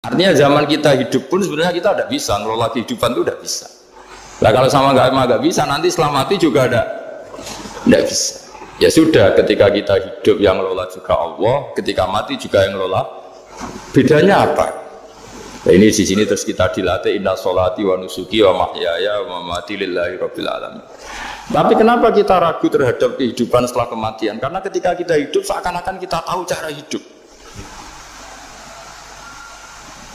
Artinya zaman kita hidup pun sebenarnya kita tidak bisa ngelola kehidupan itu tidak bisa. Nah kalau sama nggak bisa nanti setelah mati juga tidak bisa. Ya sudah, ketika kita hidup yang ngelola juga Allah, ketika mati juga yang ngelola. Bedanya apa? Nah, ini di sini terus kita dilatih inna sholati wa nusuki wa mahyaya wa mamati lillahi rabbil alamin. Tapi kenapa kita ragu terhadap kehidupan setelah kematian? Karena ketika kita hidup seakan-akan kita tahu cara hidup.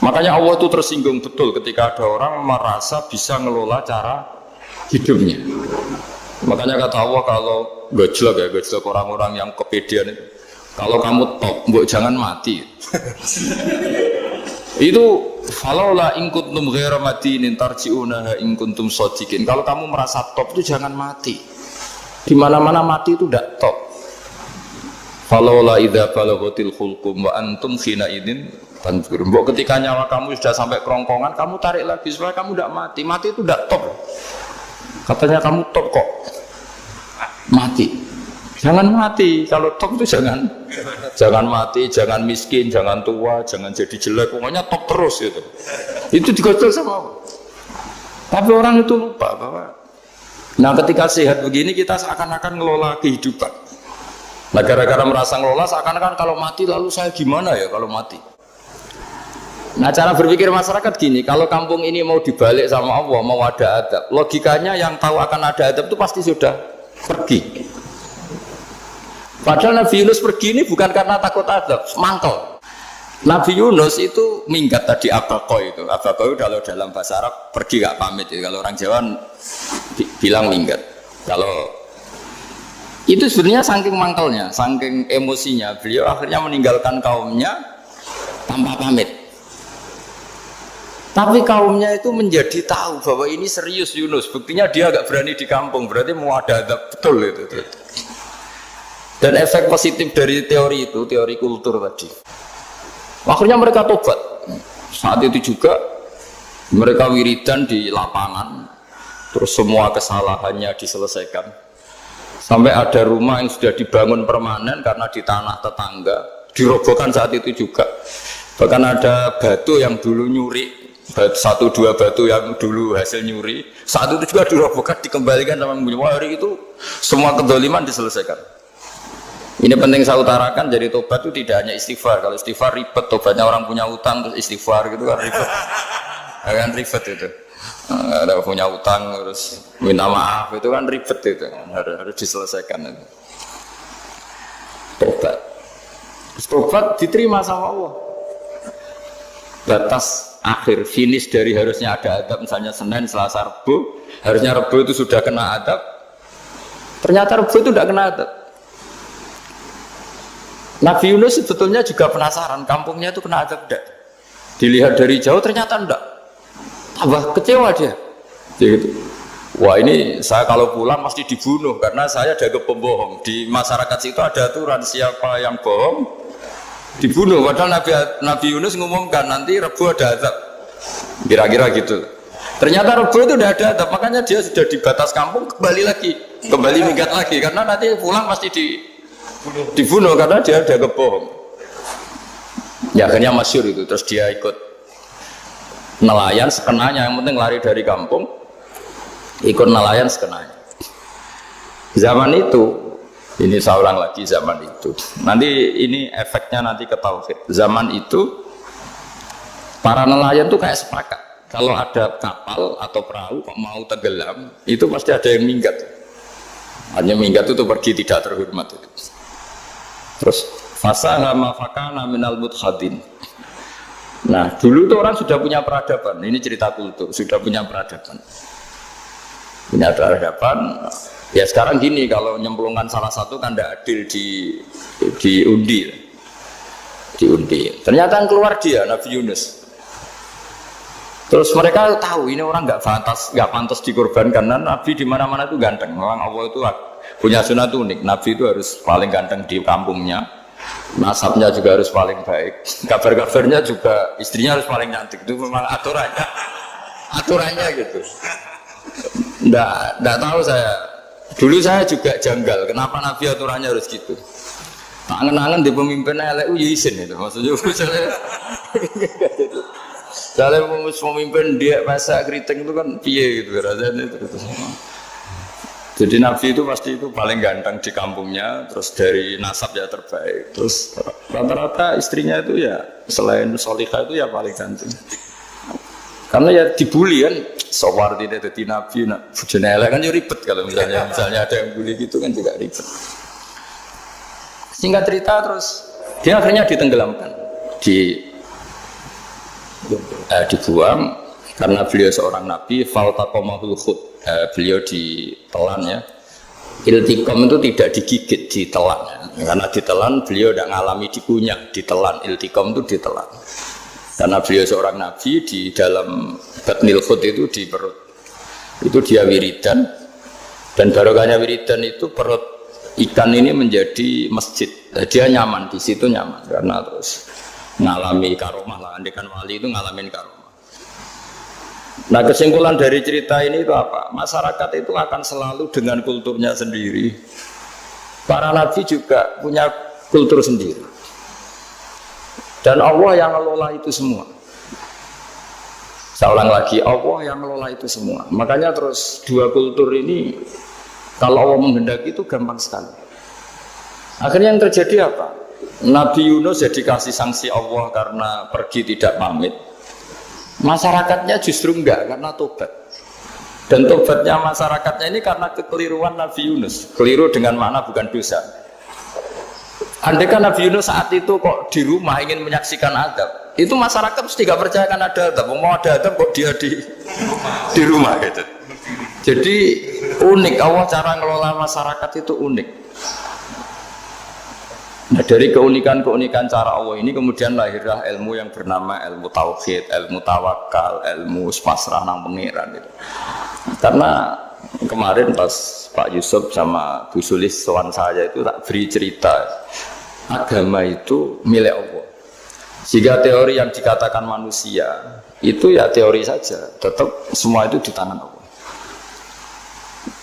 Makanya Allah itu tersinggung betul ketika ada orang merasa bisa ngelola cara hidupnya. Makanya kata Allah kalau gojlok orang-orang yang kepedean itu, kalau kamu top, mbok jangan mati. Itu falaula in kuntum ghaira madinin tarji'unaha in kuntum shadiqin. Kalau kamu merasa top itu jangan mati. Di mana-mana mati itu tidak top. Falaula idza balaghatil khulqum wa antum khina idin tanzur. Mbok ketika nyawa kamu sudah sampai kerongkongan, kamu tarik lagi supaya kamu tidak mati. Mati itu tidak top. Katanya kamu top kok mati. Jangan mati. Kalau top itu jangan mati, jangan miskin, jangan tua, jangan jadi jelek. Pokoknya top terus gitu. Itu digojol sama Allah. Tapi orang itu lupa bahwa nah ketika sehat begini kita seakan-akan ngelola kehidupan. Nah gara-gara merasa ngelola seakan-akan kalau mati lalu saya gimana ya kalau mati. Nah cara berpikir masyarakat gini, kalau kampung ini mau dibalik sama Allah, mau ada adab, logikanya yang tahu akan ada adab itu pasti sudah pergi. Padahal Nabi Yunus pergi ini bukan karena takut adab, mangkel. Nabi Yunus itu minggat tadi abaqo itu. Abaqo kalau dalam bahasa Arab pergi gak pamit. Kalau orang Jawa bilang minggat. Kalau itu sebenarnya saking mangkelnya, saking emosinya, beliau akhirnya meninggalkan kaumnya tanpa pamit. Tapi kaumnya itu menjadi tahu bahwa ini serius Yunus. Buktinya dia agak berani di kampung, berarti mau ada adab betul itu. Dan efek positif dari teori itu, teori kultur tadi. Akhirnya mereka tobat. Saat itu juga mereka wiridan di lapangan, terus semua kesalahannya diselesaikan. Sampai ada rumah yang sudah dibangun permanen karena di tanah tetangga, dirobohkan saat itu juga. Bahkan ada batu yang dulu nyuri, satu dua batu yang dulu hasil nyuri, saat itu juga dirobohkan, dikembalikan sama penghuni. Hari itu semua kedoliman diselesaikan. Ini penting saya utarakan, jadi tobat itu tidak hanya istighfar. Kalau istighfar ribet, tobatnya orang punya utang terus istighfar gitu kan ribet. Kan ribet itu. Ada punya utang terus minta maaf itu kan ribet itu. Harus diselesaikan itu. Tobat. Tobat diterima sama Allah. Batas akhir finish dari harusnya ada adab misalnya Senin, Selasa, Rabu, harusnya Rabu itu sudah kena adab. Ternyata Rabu itu tidak kena adab. Nabi Yunus sebetulnya juga penasaran kampungnya itu kena adab tidak. Dilihat dari jauh ternyata tidak. Tambah kecewa dia. Gitu. Wah ini saya kalau pulang pasti dibunuh karena saya ada pembohong. Di masyarakat situ ada aturan siapa yang bohong dibunuh. Padahal Nabi Yunus ngumumkan nanti Rebu ada adab. Kira-kira gitu. Ternyata Rebu itu udah ada adab, makanya dia sudah di batas kampung kembali minggat lagi karena nanti pulang pasti dibunuh karena dia ada kebohong. Ya akhirnya masyhur itu, terus dia ikut nelayan sekenanya, yang penting lari dari kampung, ikut nelayan sekenanya. Zaman itu, ini saya ulang lagi zaman itu. Nanti ini efeknya nanti ke tauhid. Zaman itu para nelayan tuh kayak sepakat. Kalau ada kapal atau perahu mau tenggelam, itu pasti ada yang minggat. Hanya minggat itu pergi tidak terhormat itu. Terus fasahama fakana minal mudhadin. Nah dulu tuh orang sudah punya peradaban. Ini cerita kultur, sudah punya peradaban. Punya peradaban. Ya sekarang gini, kalau nyemplungkan salah satu kan tidak adil diundi. Ternyata yang keluar dia Nabi Yunus. Terus mereka tahu ini orang nggak pantas dikorbankan. Karena Nabi di mana-mana itu ganteng. Memang Allah itu punya sunah unik. Nabi itu harus paling ganteng di kampungnya. Nasabnya juga harus paling baik. Kabar-kabarnya juga istrinya harus paling cantik. Itu memang aturannya gitu. Nggak tahu saya. Dulu saya juga janggal. Kenapa Nabi aturannya harus gitu? Angen-angen di pemimpin LU ya isin itu maksudnya. Misalnya pemimpin dia masa keriting itu kan piye gitu rasanya itu. Jadi Nabi itu pasti itu paling ganteng di kampungnya, terus dari nasab ya terbaik, terus rata-rata istrinya itu ya selain Solihah itu ya paling ganteng. Karena ya dibully kan, sowar tidak jadi Nabi, bujane elek kan ya ribet kalau misalnya ada yang bully gitu kan juga ribet. Singkat cerita terus dia akhirnya ditenggelamkan, dibuang karena beliau seorang Nabi, faltaqamahul khut. Beliau ditelan ya. Iltiqam itu tidak digigit, ditelan. Karena ditelan beliau tidak mengalami dikunyah, ditelan. Iltiqam itu ditelan. Karena beliau seorang nabi di dalam batnil khut itu di perut. Itu dia wiridan. Dan barokahnya wiridan itu perut ikan ini menjadi masjid. Dia nyaman di situ nyaman karena terus mengalami karomah lah. Andekan wali itu ngalamin karomah. Nah kesimpulan dari cerita ini itu apa? Masyarakat itu akan selalu dengan kulturnya sendiri. Para nabi juga punya kultur sendiri. Dan Allah yang ngelola itu semua. Saya ulang lagi, Allah yang ngelola itu semua. Makanya terus dua kultur ini kalau Allah menghendaki itu gampang sekali. Akhirnya yang terjadi apa? Nabi Yunus jadi kasih sanksi Allah karena pergi tidak pamit. Masyarakatnya justru enggak karena tobat. Dan tobatnya masyarakatnya ini karena kekeliruan Nabi Yunus. Keliru dengan makna bukan dosa. Andai kan Nabi Yunus saat itu kok di rumah ingin menyaksikan adab, itu masyarakat mesti gak percaya kan ada adab. Mau ada adab kok dia di rumah gitu. Jadi unik, Allah cara ngelola masyarakat itu unik. Nah, dari keunikan-keunikan cara Allah ini kemudian lahirlah ilmu yang bernama ilmu tauhid, ilmu tawakal, ilmu pasrah nang pengiran gitu. Karena kemarin pas Pak Yusuf sama Bu Sulis sowan saya itu tak beri cerita agama itu milik Allah. Sehingga teori yang dikatakan manusia itu ya teori saja, tetap semua itu di tangan Allah.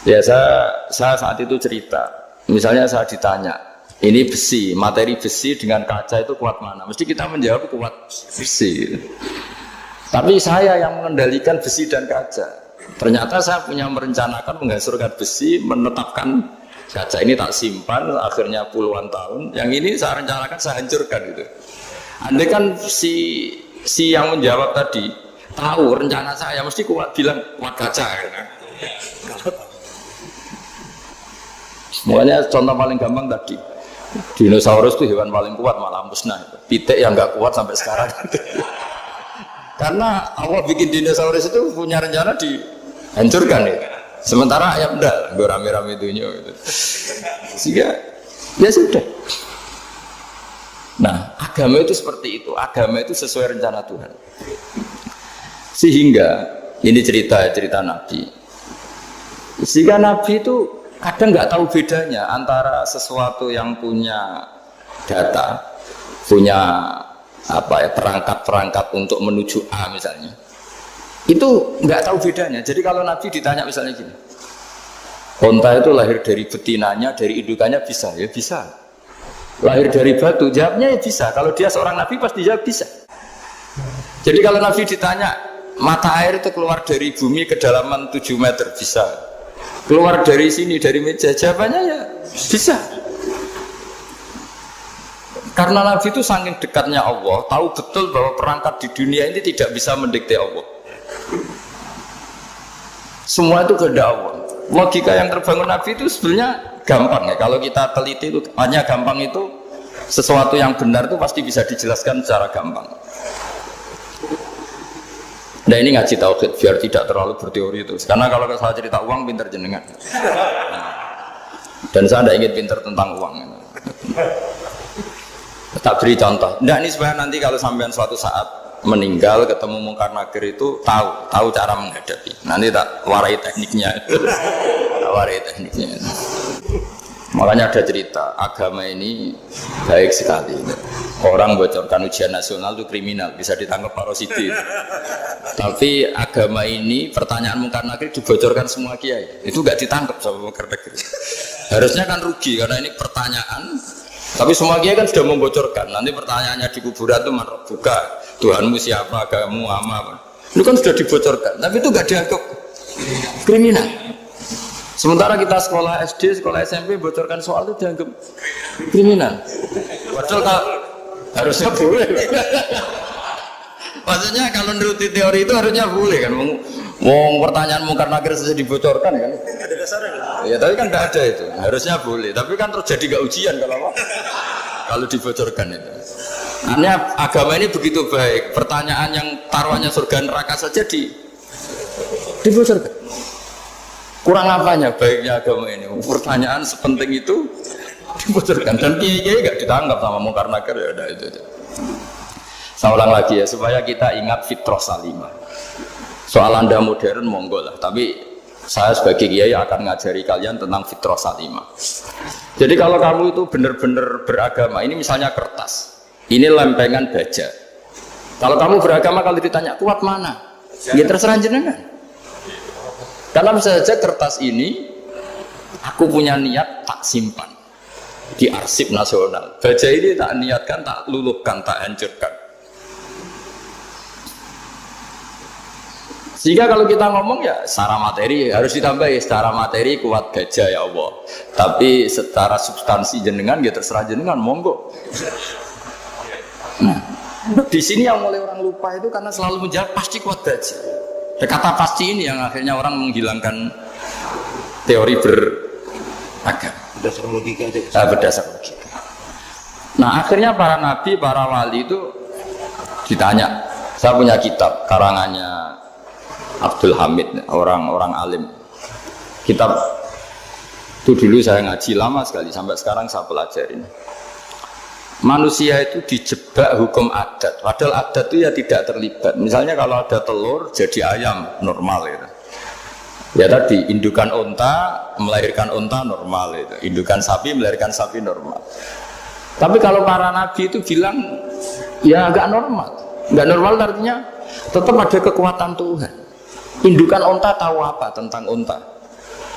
Ya saya saat itu cerita, misalnya saya ditanya, ini besi, materi besi dengan kaca itu kuat mana? Mesti kita menjawab kuat besi. Tapi saya yang mengendalikan besi dan kaca. Ternyata saya punya merencanakan menghasilkan besi, menetapkan kaca ini tak simpan, akhirnya puluhan tahun. Yang ini saya rencanakan, saya hancurkan gitu. Andai kan si yang menjawab tadi tahu rencana saya, mesti kuat bilang kuat kaca. Gitu. Semuanya contoh paling gampang tadi. Dinosaurus itu hewan paling kuat malah musnah. Pitik yang nggak kuat sampai sekarang. Karena Allah bikin dinosaurus itu punya rencana dihancurkan ya. Sementara ayam enggak, gue rame-rame dunia gitu. Sehingga ya sudah. Nah, agama itu seperti itu. Agama itu sesuai rencana Tuhan. Sehingga ini cerita Nabi. Sehingga Nabi itu kadang nggak tahu bedanya antara sesuatu yang punya data, punya perangkat-perangkat untuk menuju A misalnya, itu nggak tahu bedanya. Jadi kalau Nabi ditanya misalnya gini, onta itu lahir dari betinanya, dari indukannya bisa, ya bisa. Lahir dari batu, jawabnya ya bisa. Kalau dia seorang Nabi pasti jawab bisa. Jadi kalau Nabi ditanya mata air itu keluar dari bumi kedalaman 7 meter, bisa. Keluar dari sini, dari meja, jawabannya ya bisa. Karena Nabi itu saking dekatnya Allah, tahu betul bahwa perangkat di dunia ini tidak bisa mendikte Allah. Semua itu kehendak Allah. Logika yang terbangun Nabi itu sebenarnya gampang ya. Kalau kita teliti itu hanya gampang itu, sesuatu yang benar itu pasti bisa dijelaskan secara gampang. Nah ini ngaji tauhid biar tidak terlalu berteori itu. Karena kalau saya cerita uang pinter jenengan. Dan saya tidak ingin pinter tentang uang. Tak beri contoh. Nah ini supaya nanti kalau sampean suatu saat meninggal ketemu mungkar nakir itu tahu cara menghadapi. Nanti tak warai tekniknya. Makanya ada cerita, agama ini baik sekali. Orang bocorkan ujian nasional itu kriminal, bisa ditangkap Pak Rosidi. Tapi agama ini, pertanyaan mungkar nakir dibocorkan semua kiai. Itu nggak ditangkap sama mungkar nakir. Harusnya kan rugi, karena ini pertanyaan Tapi semua kiai kan sudah membocorkan. Nanti pertanyaannya di kuburan itu man buka, Tuhanmu siapa, agamamu apa. Itu kan sudah dibocorkan. Tapi itu nggak dianggap kriminal. Sementara kita sekolah SD, sekolah SMP bocorkan soal itu dianggap kriminal. Padahal harusnya boleh. Maksudnya kalau menuruti teori itu harusnya boleh kan. Mau pertanyaan mungkar nakir saja dibocorkan kan? Ada dasarnya. Ya tapi kan tidak ada itu. Harusnya boleh. Tapi kan terjadi gak ujian kalau dibocorkan itu. Artinya agama ini begitu baik. Pertanyaan yang taruhannya surga neraka saja dibocorkan. Kurang apanya baiknya agama ini? Pertanyaan sepenting itu dibocorkan. Dan kiai-kiai gak ditangkap sama mungkar nakir ya ada itu. Saya ulang lagi ya supaya kita ingat fitrah salimah. Soal Anda modern monggo lah, tapi saya sebagai kiai akan ngajari kalian tentang fitrah salimah. Jadi kalau kamu itu benar-benar beragama, ini misalnya kertas, ini lempengan baja. Kalau kamu beragama kalau ditanya kuat mana, ya terserah jenengan. Karena bisa saja kertas ini aku punya niat tak simpan di arsip nasional. Baja ini tak niatkan, tak luluhkan, tak hancurkan. Sehingga kalau kita ngomong ya secara materi harus ditambahi, secara materi kuat gajah ya Allah. Tapi secara substansi jenengan ya terserah jenengan monggo. Nah, di sini yang mulai orang lupa itu karena selalu menjawab pasti kuat gajah. Kata pasti ini yang akhirnya orang menghilangkan teori beragama. Berdasar logika aja. Berdasar logika. Nah akhirnya para nabi, para wali itu ditanya. Saya punya kitab karangannya Abdul Hamid, orang alim. Kitab itu dulu saya ngaji lama sekali, sampai sekarang saya pelajarin. Manusia itu dijebak hukum adat, padahal adat itu ya tidak terlibat. Misalnya kalau ada telur jadi ayam normal gitu. Ya tadi indukan unta melahirkan unta normal itu, indukan sapi melahirkan sapi normal. Tapi kalau para nabi itu bilang ya agak normal. Nggak normal artinya tetap ada kekuatan Tuhan. Indukan unta tahu apa tentang unta?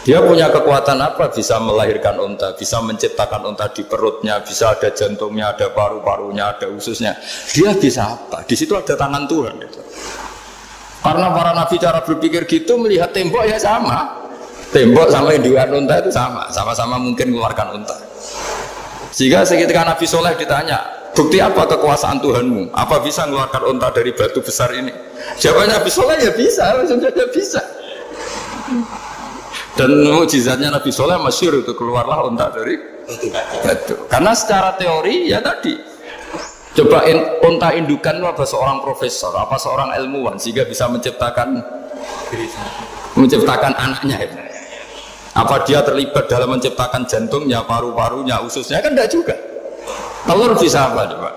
Dia punya kekuatan apa? Bisa melahirkan unta, bisa menciptakan unta di perutnya, bisa ada jantungnya, ada paru-parunya, ada ususnya. Dia bisa apa? Di situ ada tangan Tuhan. Gitu. Karena para nabi cara berpikir gitu melihat tembok ya sama. Tembok sama indukan unta itu sama-sama mungkin mengeluarkan unta. Sehingga ketika Nabi Soleh ditanya, bukti apa kekuasaan Tuhanmu? Apa bisa mengeluarkan unta dari batu besar ini? Jawabannya Nabi Soleh ya bisa, langsung saja bisa. Dan mukjizatnya Nabi Soleh masyhur itu keluarlah unta dari batu. Karena secara teori ya tadi, coba unta indukan itu apa seorang profesor, apa seorang ilmuwan sehingga bisa menciptakan anaknya itu. Apa dia terlibat dalam menciptakan jantungnya, paru-parunya, ususnya kan tidak juga. Telur bisa apa coba?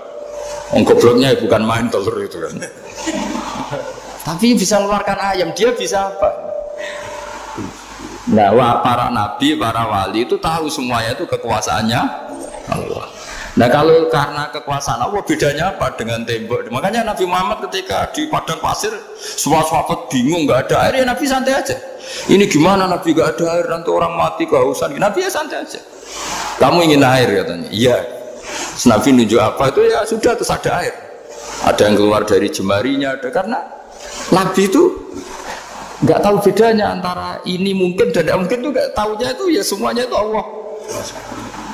Gobloknya bukan main telur itu kan. Tapi bisa mengeluarkan ayam, dia bisa apa? Nah, para nabi, para wali itu tahu semuanya itu kekuasaannya Allah. Nah, kalau karena kekuasaan Allah bedanya apa dengan tembok? Makanya Nabi Muhammad ketika di padang pasir, sahabat bingung nggak ada air, ya Nabi santai aja. Ini gimana Nabi nggak ada air, nanti orang mati kehausan. Nabi ya santai aja. Kamu ingin air katanya? Iya. Nabi nunjuk apa itu ya sudah terus ada air. Ada yang keluar dari jemarinya, ada karena Nabi itu nggak tahu bedanya antara ini mungkin dan tidak mungkin, itu nggak tahunya itu ya semuanya itu Allah.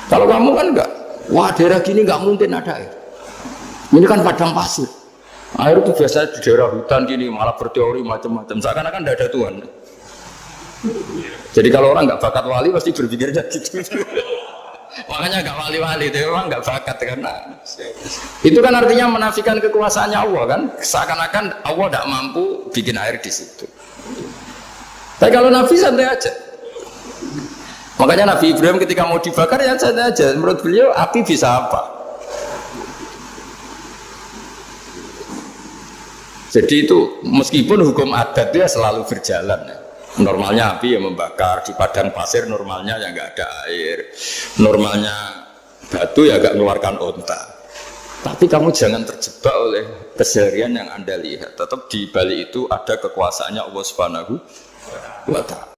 Kalau kamu kan nggak, wah daerah gini nggak mungkin ada air. Ini kan padang pasir. Air itu biasanya di daerah hutan gini malah berteori macam-macam. Seakan-akan tidak ada Tuhan. Jadi kalau orang nggak bakat wali pasti berpikirnya gitu. Makanya nggak wali-wali itu orang nggak bakat karena itu kan artinya menafikan kekuasaannya Allah kan. Seakan-akan Allah tidak mampu bikin air di situ. Tapi kalau Nabi santai aja. Makanya Nabi Ibrahim ketika mau dibakar ya santai aja. Menurut beliau api bisa apa? Jadi itu meskipun hukum adat dia selalu berjalan. Normalnya api yang membakar di padang pasir, normalnya ya nggak ada air. Normalnya batu ya nggak mengeluarkan unta. Tapi kamu jangan terjebak oleh keseharian yang Anda lihat. Tetap di balik itu ada kekuasaannya Allah Subhanahu wa Ta'ala.